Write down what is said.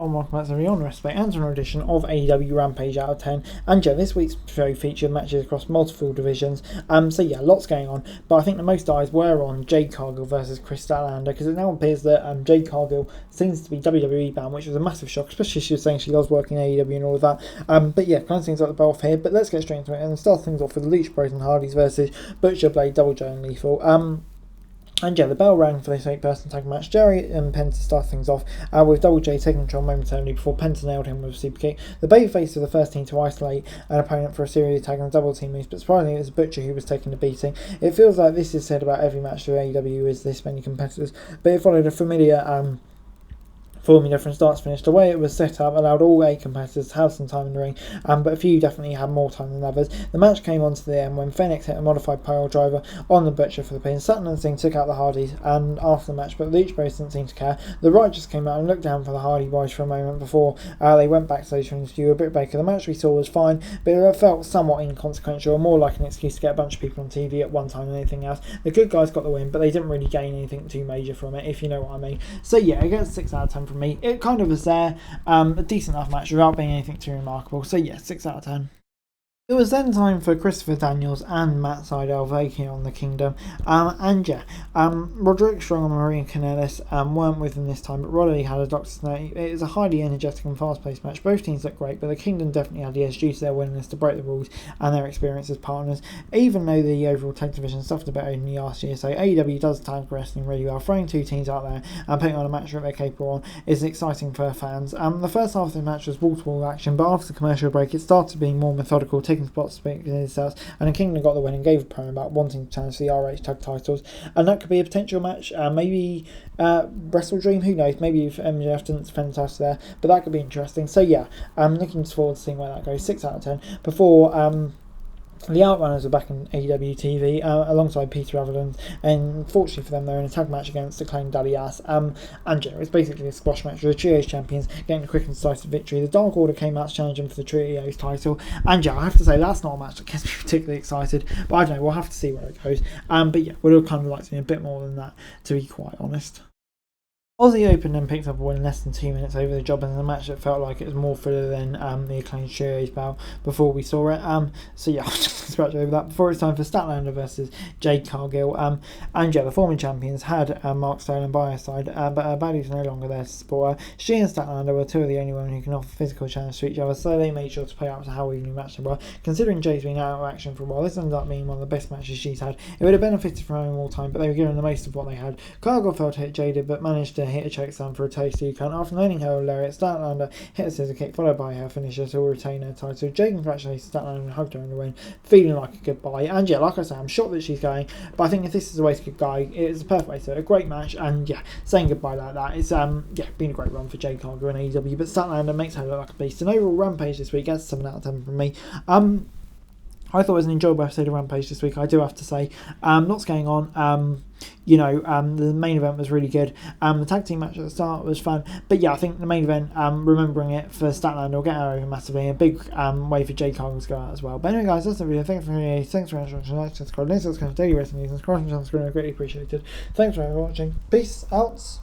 Welcome back to the On Respect and an edition of AEW Rampage Out of 10. And yeah, this week's show featured matches across multiple divisions. So yeah, lots going on. But I think the most eyes were on Jade Cargill versus Chris Statlander, because it now appears that Jade Cargill seems to be WWE bound, which was a massive shock, especially she was saying she loves working AEW and all of that. But yeah, kind of things like the bell off here. But let's get straight into it and start things off with the Leech Bros and Hardies versus Butcher, Blade, Double J and Lethal. And yeah, the bell rang for this 8-person tag match. Jerry and Penta start things off with Double J taking control momentarily before Penta nailed him with a super kick. The babyface of the first team to isolate an opponent for a serious tag and double team moves, but surprisingly it was Butcher who was taking the beating. It feels like this is said about every match through AEW is this many competitors, but it followed a familiar formula from start to finish. The way it was set up allowed all 8 competitors to have some time in the ring, but a few definitely had more time than others. The match came on to the end when Fenix hit a modified pile driver on the Butcher for the pin. Sutton and Singh took out the Hardys and after the match, but the Leech Bros didn't seem to care. The Righteous came out and looked down for the Hardy Boys for a moment before they went backstage to interview Britt Baker. The match we saw was fine, but it felt somewhat inconsequential, more like an excuse to get a bunch of people on TV at one time than anything else. The good guys got the win, but they didn't really gain anything too major from it, if you know what I mean. So yeah, it gets 6 out of 10 from me. It kind of was there, a decent enough match without being anything too remarkable. So yeah, 6 out of 10. It was then time for Christopher Daniels and Matt Sydal vacating on the Kingdom. Roderick Strong and Maria Kanellis weren't with them this time, but Roddy had a doctor's note. It was a highly energetic and fast-paced match. Both teams looked great, but the Kingdom definitely had the edge due to their willingness to break the rules and their experience as partners. Even though the overall tag division suffered a bit only the last year, so AEW does tag wrestling really well. Throwing 2 teams out there and putting on a match that they're capable on is exciting for fans. The first half of the match was wall-to-wall action, but after the commercial break, it started being more methodical, taking spots to speak in itself, and the Kingdom got the win and gave a promo about wanting to challenge the RH tag titles, and that could be a potential match. Maybe Wrestle Dream, who knows, maybe if MJF didn't defend the title there, but that could be interesting. So yeah, I'm looking forward to seeing where that goes. 6 out of 10. Before the Outrunners are back in AEW TV alongside Peter Avalon, and fortunately for them, they're in a tag match against Acclaimed Daddy Ass. And yeah, it's basically a squash match with the Trios champions getting a quick and decisive victory. The Dark Order came out to challenge them for the Trios title, and yeah, I have to say that's not a match that gets me particularly excited, but I don't know, we'll have to see where it goes. But yeah, would have kind of liked to be a bit more than that, to be quite honest. Aussie opened and picked up a win in less than 2 minutes over the job in a match that felt like it was more filler than the Acclaimed Trios bout before we saw it. So yeah, I'll just scratch over that. Before it's time for Statlander versus Jade Cargill. And yeah, the former champions had Mark Sterling by her side, but her baddie's no longer there to support her. She and Statlander were 2 of the only women who can offer physical challenge to each other, so they made sure to play up to how evenly matched they were. Considering Jade's been out of action for a while, this ended up being one of the best matches she's had. It would have benefited from having more time, but they were given the most of what they had. Cargill failed to hit Jade, but managed to hit a chokeslam for a tasty count. After landing her lariat, Statlander hit a scissor kick followed by her finisher to retain her title. Jade congratulated Statlander and hugged her in the win, feeling like a goodbye. And yeah, like I said, I'm shocked that she's going, but I think if this is a way to goodbye, it's a perfect way to a great match. And yeah, saying goodbye like that, it's been a great run for Jade Cargill and AEW, but Statlander makes her look like a beast. An overall Rampage this week gets 7 out of 10 from me. I thought it was an enjoyable episode of Rampage this week, I do have to say. Lots going on. The main event was really good. The tag team match at the start was fun. But yeah, I think the main event, remembering it for Statlander will get her over massively. A big way for Jade Cargill to go out as well. But anyway, guys, that's the video. Thanks for watching. Thanks for watching. Like, subscribe, links to daily wrestling news, and subscribe to the channel. Greatly appreciated. Thanks for watching. Peace out.